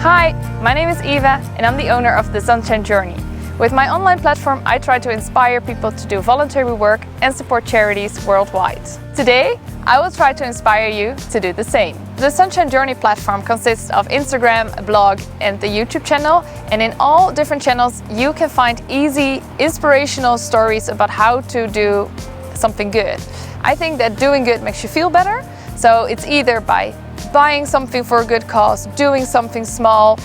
Hi, my name is Eva and I'm the owner of The Sunshine Journey. With my online platform, I try to inspire people to do voluntary work and support charities worldwide. Today, I will try to inspire you to do the same. The Sunshine Journey platform consists of Instagram, a blog and the YouTube channel, and in all different channels you can find easy, inspirational stories about how to do something good. I think that doing good makes you feel better, so it's either by buying something for a good cause, doing something small,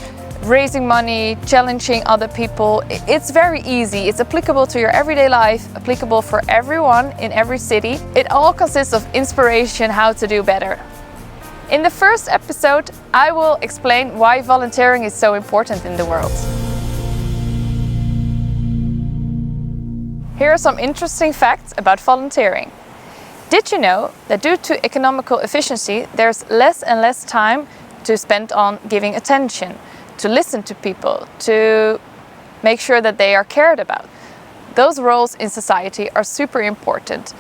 raising money, challenging other people. It's very easy. It's applicable to your everyday life, applicable for everyone in every city. It all consists of inspiration how to do better. In the first episode, I will explain why volunteering is so important in the world. Here are some interesting facts about volunteering. Did you know that due to economical efficiency, there's less and less time to spend on giving attention, to listen to people, to make sure that they are cared about? Those roles in society are super important,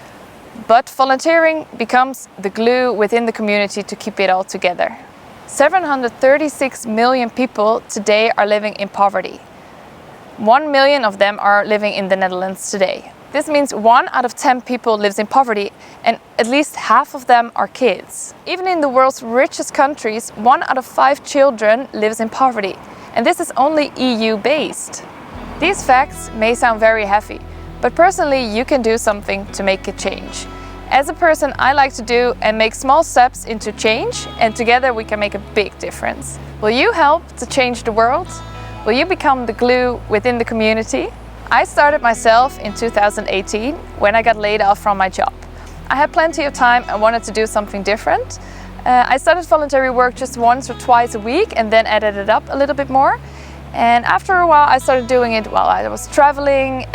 but volunteering becomes the glue within the community to keep it all together. 736 million people today are living in poverty. 1 million of them are living in the Netherlands today. This means 1 out of 10 people lives in poverty, and at least half of them are kids. Even in the world's richest countries, 1 out of 5 children lives in poverty, and this is only EU-based. These facts may sound very heavy, but personally you can do something to make a change. As a person, I like to do and make small steps into change, and together we can make a big difference. Will you help to change the world? Will you become the glue within the community? I started myself in 2018 when I got laid off from my job. I had plenty of time and wanted to do something different. I started voluntary work just once or twice a week and then added it up a little bit more. And after a while I started doing it while I was traveling,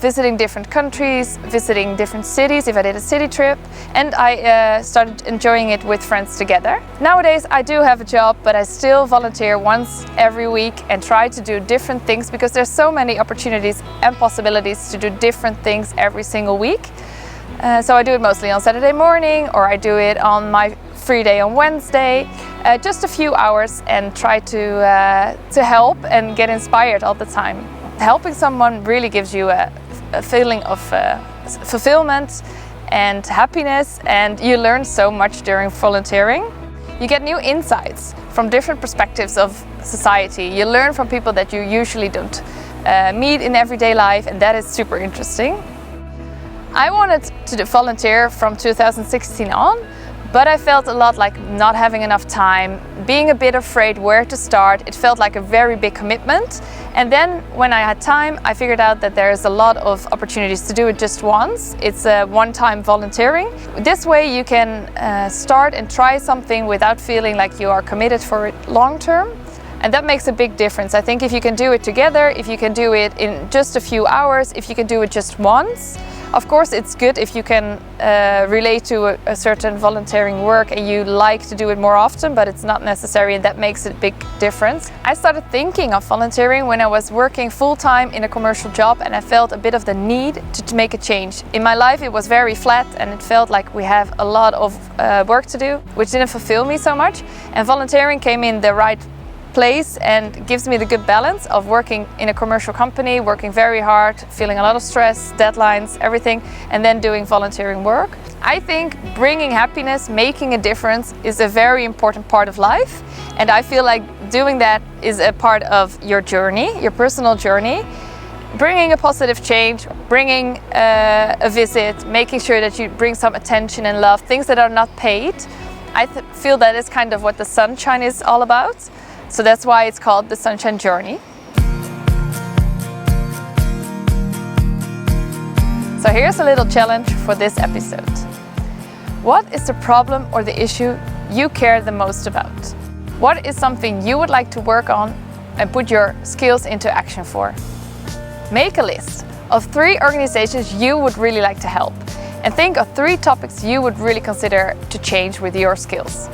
visiting different countries, visiting different cities if I did a city trip, and I started enjoying it with friends together. Nowadays I do have a job, but I still volunteer once every week and try to do different things because there's so many opportunities and possibilities to do different things every single week. So I do it mostly on Saturday morning, or I do it on my free day on Wednesday, just a few hours, and try to help and get inspired all the time. Helping someone really gives you a feeling of fulfillment and happiness, and you learn so much during volunteering. You get new insights from different perspectives of society. You learn from people that you usually don't meet in everyday life, and that is super interesting. I wanted to volunteer from 2016 on, but I felt a lot like not having enough time, being a bit afraid where to start. It felt like a very big commitment. And then when I had time, I figured out that there's a lot of opportunities to do it just once. It's a one-time volunteering. This way you can start and try something without feeling like you are committed for it long-term. And that makes a big difference. I think if you can do it together, if you can do it in just a few hours, if you can do it just once. Of course, it's good if you can relate to a certain volunteering work and you like to do it more often, but it's not necessary, and that makes a big difference. I started thinking of volunteering when I was working full-time in a commercial job, and I felt a bit of the need to make a change. In my life it was very flat and it felt like we have a lot of work to do, which didn't fulfill me so much, and volunteering came in the right place and gives me the good balance of working in a commercial company, working very hard, feeling a lot of stress, deadlines, everything, and then doing volunteering work. I think bringing happiness, making a difference is a very important part of life, and I feel like doing that is a part of your journey, your personal journey. Bringing a positive change, bringing a visit, making sure that you bring some attention and love, things that are not paid. I feel that is kind of what the sunshine is all about. So that's why it's called the Sunshine Journey. So here's a little challenge for this episode. What is the problem or the issue you care the most about? What is something you would like to work on and put your skills into action for? Make a list of 3 organizations you would really like to help, and think of 3 topics you would really consider to change with your skills.